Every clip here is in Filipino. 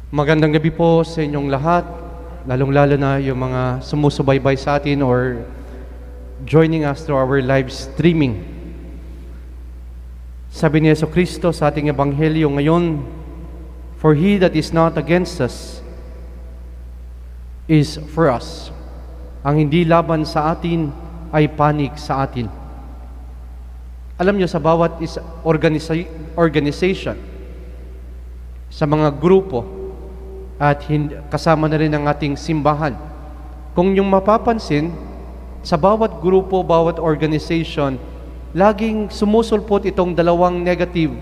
Magandang gabi po sa inyong lahat, lalong-lalo na yung mga sumusubaybay sa atin or joining us through our live streaming. Sabi ni Jesucristo sa ating ebanghelyo ngayon, "For he that is not against us is for us." Ang hindi laban sa atin ay panig sa atin. Alam niyo, sa bawat organization, sa mga grupo, at kasama na rin ang ating simbahan. Kung yung mapapansin, sa bawat grupo, bawat organization, laging sumusulpot itong dalawang negative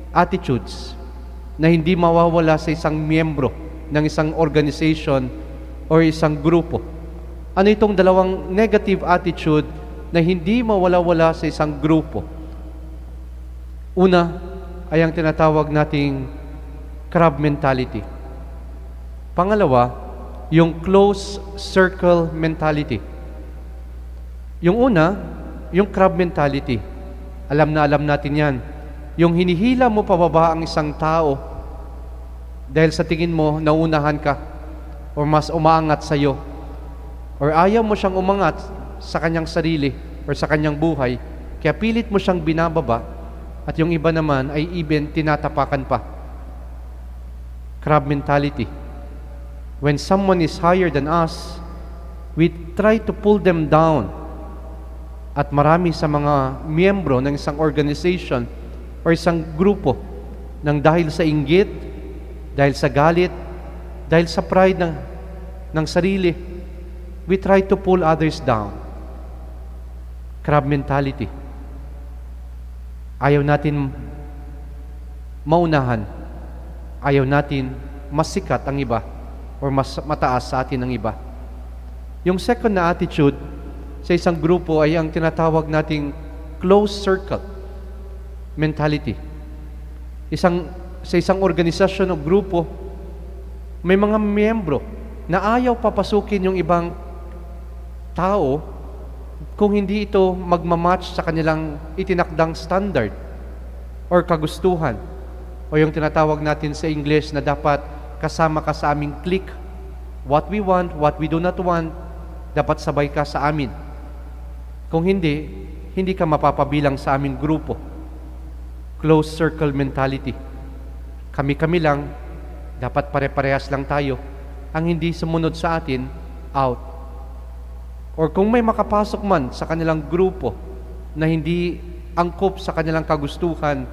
attitudes na hindi mawawala sa isang miyembro ng isang organization o isang grupo. Ano itong dalawang negative attitude na hindi mawala-wala sa isang grupo? Una ay ang tinatawag nating crab mentality. Pangalawa, yung close circle mentality. Yung una, yung crab mentality. Alam natin yan. Yung hinihila mo pababa ang isang tao dahil sa tingin mo naunahan ka o mas umaangat sa iyo, or ayaw mo siyang umangat sa kanyang sarili or sa kanyang buhay, kaya pilit mo siyang binababa, at yung iba naman ay even tinatapakan pa. Crab mentality. When someone is higher than us, we try to pull them down. At marami sa mga miyembro ng isang organization o isang grupo, nang dahil sa inggit, dahil sa galit, dahil sa pride ng sarili, we try to pull others down. Crab mentality. Ayaw natin maunahan. Ayaw natin masikat ang iba or mas mataas sa atin ang iba. Yung second na attitude sa isang grupo ay ang tinatawag nating close circle mentality. Sa isang organisasyon o grupo, may mga miyembro na ayaw papasukin yung ibang tao kung hindi ito magmamatch sa kanilang itinakdang standard or kagustuhan, o yung tinatawag natin sa English na dapat kasama ka sa aming clique. What we want, what we do not want, dapat sabay ka sa amin. Kung hindi, hindi ka mapapabilang sa aming grupo. Close circle mentality. Kami-kami lang, dapat pare-parehas lang tayo. Ang hindi sumunod sa atin, out. Or kung may makapasok man sa kanilang grupo na hindi angkop sa kanilang kagustuhan,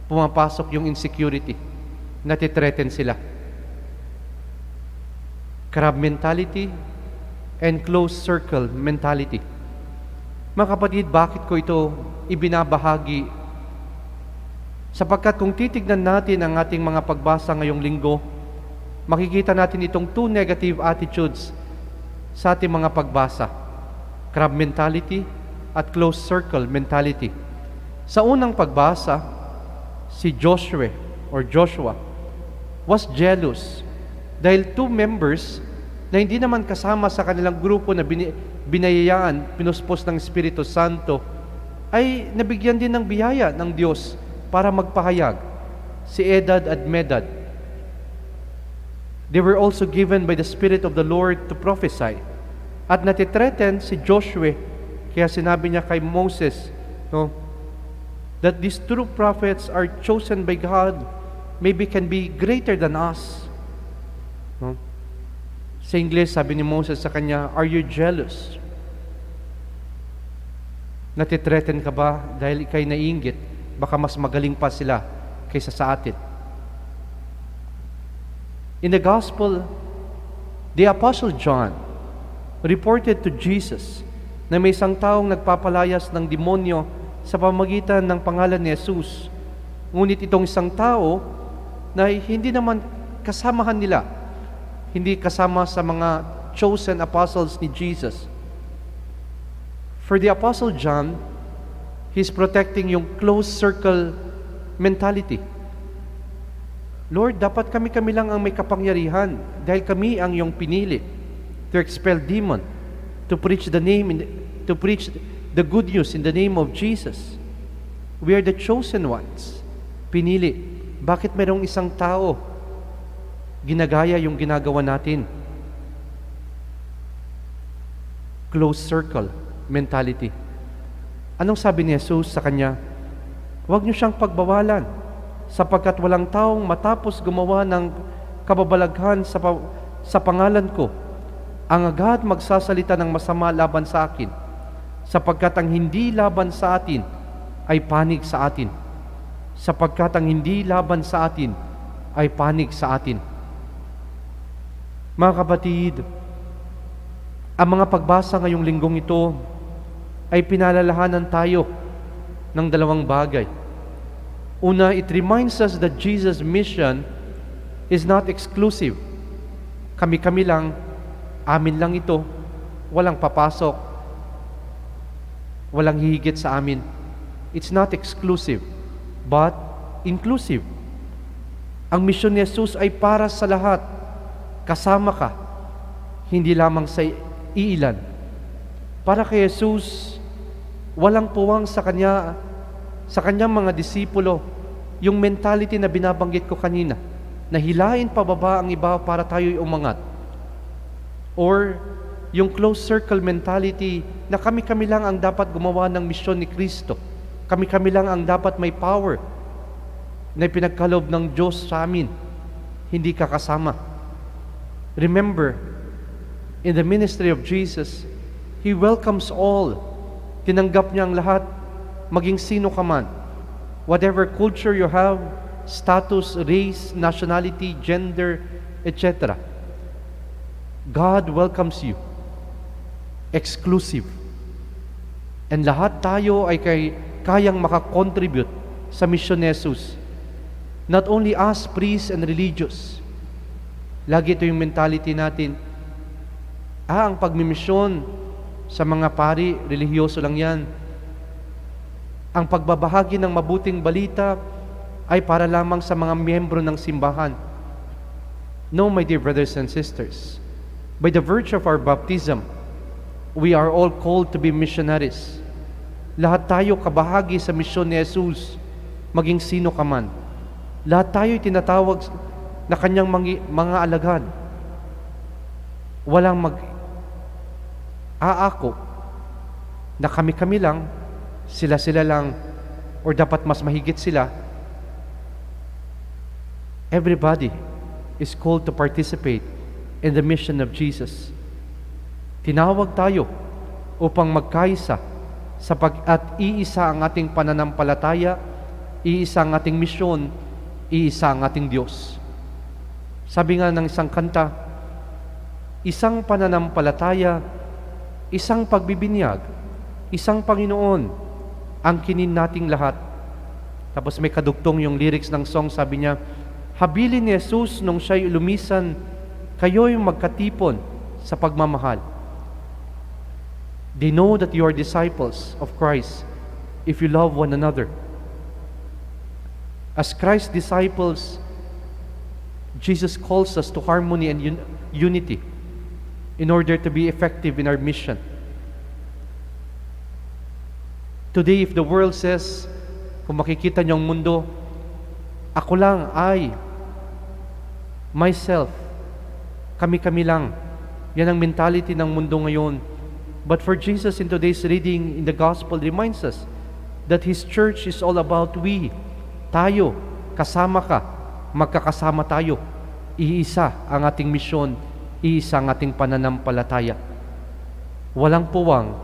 pumapasok yung insecurity. Natitreaten sila. Crab mentality and close circle mentality. Mga kapatid, bakit ko ito ibinabahagi? Sapagkat kung titignan natin ang ating mga pagbasa ngayong linggo, makikita natin itong two negative attitudes sa ating mga pagbasa. Crab mentality at close circle mentality. Sa unang pagbasa, si Joshua was jealous dahil two members na hindi naman kasama sa kanilang grupo na binayayaan, pinuspos ng Espiritu Santo, ay nabigyan din ng biyaya ng Diyos para magpahayag, si Edad at Medad. They were also given by the Spirit of the Lord to prophesy. At natitreaten si Joshua, kaya sinabi niya kay Moses, that these true prophets are chosen by God, maybe can be greater than us. Sa English, sabi ni Moses sa kanya, "Are you jealous?" Natitreaten ka ba dahil ikay naiinggit? Baka mas magaling pa sila kaysa sa atin. In the Gospel, the Apostle John reported to Jesus na may isang taong nagpapalayas ng demonyo sa pamamagitan ng pangalan ni Jesus. Ngunit itong isang tao na hindi naman kasamahan nila, hindi kasama sa mga chosen apostles ni Jesus. For the Apostle John, he's protecting yung close circle mentality. Lord, dapat kami lang ang may kapangyarihan dahil kami ang iyong pinili to expel demon, to preach the good news in the name of Jesus. We are the chosen ones. Pinili. Bakit mayroong isang tao ginagaya yung ginagawa natin. Close circle mentality. Anong sabi ni Jesus sa kanya? Huwag niyo siyang pagbawalan, sapagkat walang taong matapos gumawa ng kababalaghan sa pangalan ko, ang agad magsasalita ng masama laban sa akin, sapagkat ang hindi laban sa atin ay panig sa atin. Sapagkat ang hindi laban sa atin ay panig sa atin. Mga kapatid, ang mga pagbasa ngayong linggong ito ay pinalalahanan tayo ng dalawang bagay. Una, it reminds us that Jesus' mission is not exclusive. Kami-kami lang, amin lang ito, walang papasok, walang hihigit sa amin. It's not exclusive, but inclusive. Ang misyon ni Jesus ay para sa lahat. Kasama ka, hindi lamang sa iilan. Para kay Jesus, walang puwang sa kanyang mga disipulo, yung mentality na binabanggit ko kanina, na hilain pababa ang iba para tayo'y umangat. Or yung close circle mentality na kami-kami lang ang dapat gumawa ng misyon ni Kristo. Kami-kami lang ang dapat may power na pinagkaloob ng Diyos sa amin. Hindi ka kasama. Remember, in the ministry of Jesus, He welcomes all. Tinanggap niya ang lahat, maging sino ka man. Whatever culture you have, status, race, nationality, gender, etc. God welcomes you. Exclusive. And lahat tayo ay kayang makakontribute sa misyon ni Jesus. Not only us, priests and religious. Lagi ito yung mentality natin. Ang pagmimisyon sa mga pari, relihiyoso lang yan. Ang pagbabahagi ng mabuting balita ay para lamang sa mga miyembro ng simbahan. No, my dear brothers and sisters. By the virtue of our baptism, we are all called to be missionaries. Lahat tayo kabahagi sa misyon ni Jesus, maging sino ka man. Lahat tayo tinatawag na kanyang mga alagad. Walang aako na kami-kami lang, sila-sila lang, or dapat mas mahigit sila. Everybody is called to participate in the mission of Jesus. Tinawag tayo upang magkaisa at iisa ang ating pananampalataya, iisa ang ating misyon, iisa ang ating Diyos. Sabi nga ng isang kanta, isang pananampalataya, isang pagbibinyag, isang Panginoon, ang kinin nating lahat. Tapos may kadugtong yung lyrics ng song, sabi niya, habilin ni Jesus nung siya'y lumisan, kayo'y magkatipon sa pagmamahal. They know that you are disciples of Christ if you love one another. As Christ's disciples, Jesus calls us to harmony and unity in order to be effective in our mission. Today, if the world says, kung makikita niyo ang mundo, ako lang ay, myself, kami-kami lang. Yan ang mentality ng mundo ngayon. But for Jesus in today's reading in the Gospel reminds us that His church is all about we. Tayo, kasama ka, magkakasama tayo. Iisa ang ating misyon, iisa ang ating pananampalataya. Walang puwang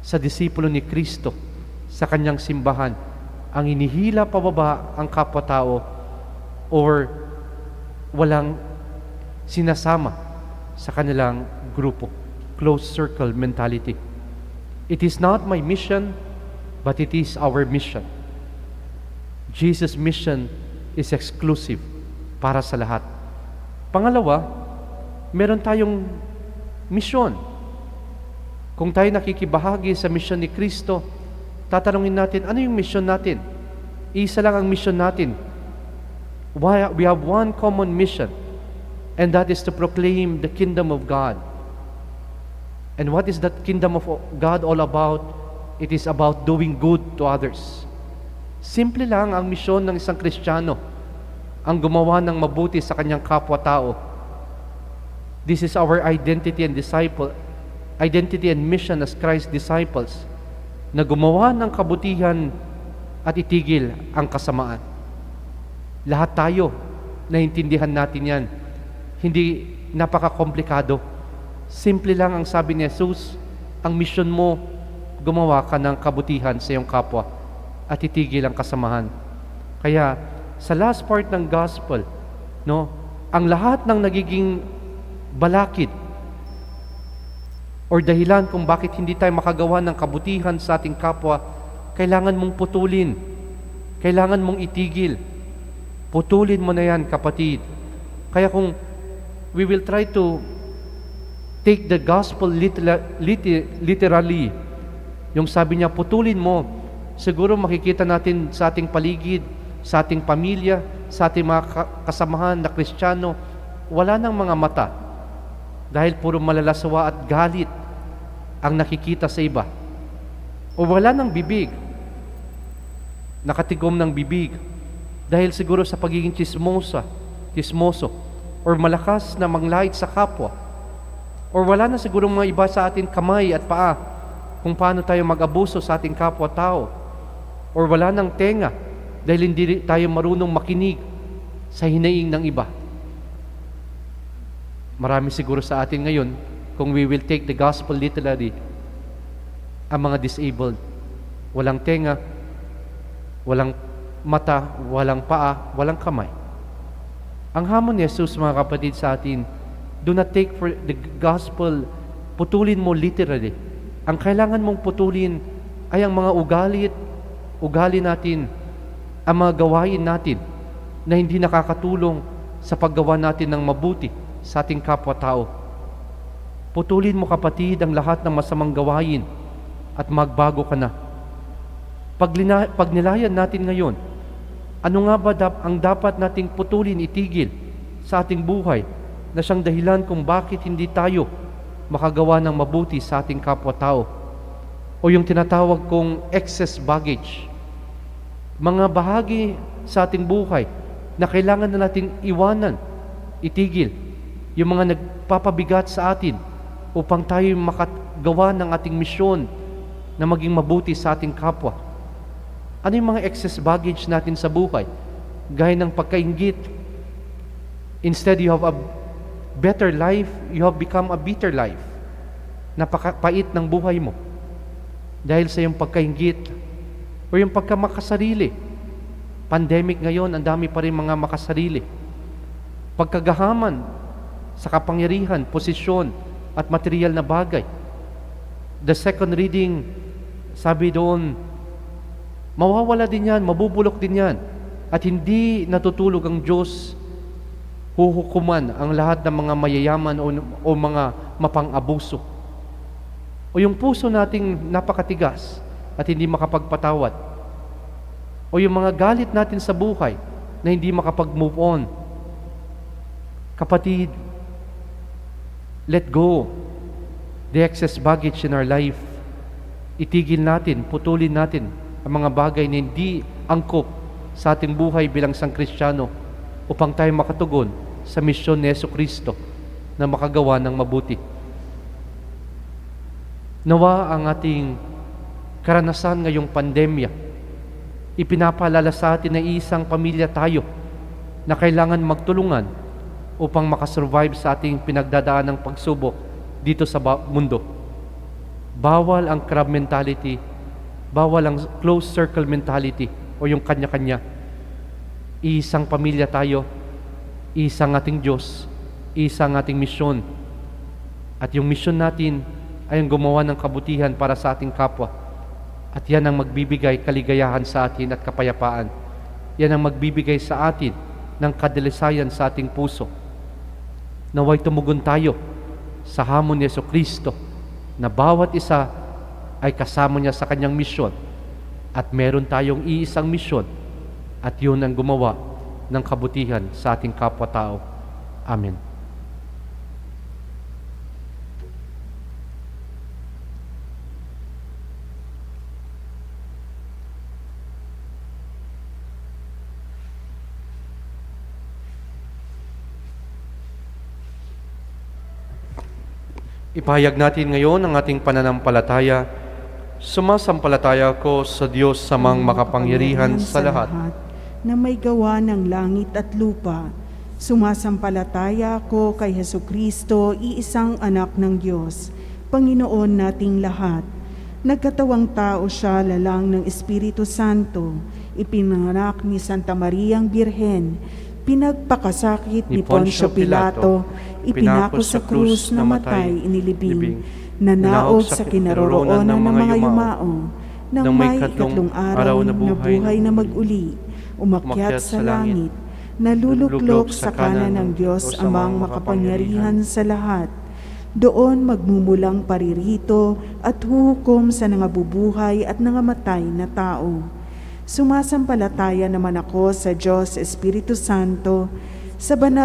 sa disipulo ni Kristo sa kanyang simbahan ang inihila pababa ang kapwa-tao or walang sinasama sa kanilang grupo. Close circle mentality. It is not my mission, but it is our mission. Jesus' mission is exclusive para sa lahat. Pangalawa, meron tayong misyon. Kung tayo nakikibahagi sa misyon ni Kristo, tatanungin natin, ano yung misyon natin? Isa lang ang misyon natin. We have one common mission, and that is to proclaim the kingdom of God. And what is that kingdom of God all about? It is about doing good to others. Simple lang ang misyon ng isang Kristiyano. ang gumawa ng mabuti sa kanyang kapwa-tao. This is our identity and mission as Christ's disciples, na gumawa ng kabutihan at itigil ang kasamaan. Lahat tayo, naiintindihan natin yan. Hindi napaka-komplikado. Simple lang ang sabi ni Jesus, ang mission mo, gumawa ka ng kabutihan sa iyong kapwa at itigil ang kasamahan. Kaya, sa last part ng gospel, no, ang lahat ng nagiging balakid or dahilan kung bakit hindi tayo makagawa ng kabutihan sa ating kapwa, kailangan mong putulin. Kailangan mong itigil. Putulin mo na yan, kapatid. Kaya kung we will try to take the gospel literally, yung sabi niya, putulin mo, siguro makikita natin sa ating paligid, sa ating pamilya, sa ating mga kasamahan na Kristiyano, wala nang mga mata. Dahil puro malalasawa at galit ang nakikita sa iba. O wala nang bibig, nakatigom ng bibig, dahil siguro sa pagiging chismoso, or malakas na manglait sa kapwa, or wala na siguro mga iba sa atin kamay at paa, kung paano tayo mag-abuso sa ating kapwa-tao, or wala nang tenga, dahil hindi tayo marunong makinig sa hinaing ng iba. Marami siguro sa atin ngayon, kung we will take the gospel literally, ang mga disabled, walang tenga, walang mata, walang paa, walang kamay. Ang hamon ni Jesus, mga kapatid, sa atin, do not take for the gospel, putulin mo literally. Ang kailangan mong putulin ay ang mga ugali natin, ang mga gawain natin na hindi nakakatulong sa paggawa natin ng mabuti sa ating kapwa-tao. Putulin mo, kapatid, ang lahat ng masamang gawain at magbago ka na. Pag nilayan natin ngayon, ano nga ba ang dapat nating putulin, itigil sa ating buhay na siyang dahilan kung bakit hindi tayo makagawa ng mabuti sa ating kapwa-tao? O yung tinatawag kong excess baggage, mga bahagi sa ating buhay na kailangan na nating iwanan, itigil, yung mga nagpapabigat sa atin upang tayo makagawa ng ating misyon na maging mabuti sa ating kapwa. Ano yung mga excess baggage natin sa buhay? Gaya ng pagkainggit. Instead you have a better life, you have become a bitter life. Napakapait ng buhay mo dahil sa iyong pagkainggit o yung pagkamakasarili. Pandemic ngayon, ang dami pa rin mga makasarili. Pagkagahaman sa kapangyarihan, posisyon at material na bagay. The second reading, sabi doon, mawawala din yan, mabubulok din yan, at hindi natutulog ang Diyos, huhukuman ang lahat ng mga mayayaman o mga mapang-abuso. O yung puso nating napakatigas at hindi makapagpatawad. O yung mga galit natin sa buhay na hindi makapag-move on. Kapatid, let go the excess baggage in our life. Itigil natin, putulin natin ang mga bagay na hindi angkop sa ating buhay bilang isang Kristiyano upang tayo makatugon sa misyon ni Jesucristo na makagawa ng mabuti. Nawa ang ating karanasan ngayong pandemya, ipinapaalala sa atin na isang pamilya tayo na kailangan magtulungan upang makasurvive sa ating pinagdadaan ng pagsubok dito sa mundo. Bawal ang crab mentality, bawal ang close circle mentality o yung kanya-kanya. Isang pamilya tayo, isang ating Diyos, isang ating misyon. At yung misyon natin ay ang gumawa ng kabutihan para sa ating kapwa. At yan ang magbibigay kaligayahan sa atin at kapayapaan. Yan ang magbibigay sa atin ng kadalisayan sa ating puso. Naway tumugon tayo sa hamon ni Jesucristo na bawat isa ay kasama niya sa kanyang misyon at meron tayong iisang misyon at yun ang gumawa ng kabutihan sa ating kapwa-tao. Amen. Ipahayag natin ngayon ang ating pananampalataya. Sumasampalataya ko sa Diyos samang makapangyarihan sa lahat, na may gawa ng langit at lupa. Sumasampalataya ako kay Hesukristo, iisang anak ng Diyos, Panginoon nating lahat. Nagkatawang tao siya, lalang ng Espiritu Santo, ipinanganak ni Santa Mariang Birhen, pinagpakasakit ni Poncio Pilato, ipinako sa krus, namatay, inilibing, nanaog sa kinaroroonan ng mga yumao, nang may ikatlong araw na buhay na mag-uli, umakyat sa langit, naluluklok sa kanan ng Diyos amang makapangyarihan sa lahat. Doon magmumulang paririto at huhukom sa nangabubuhay at nangamatay na tao. Sumasampalataya naman ako sa Diyos Espiritu Santo, sa banal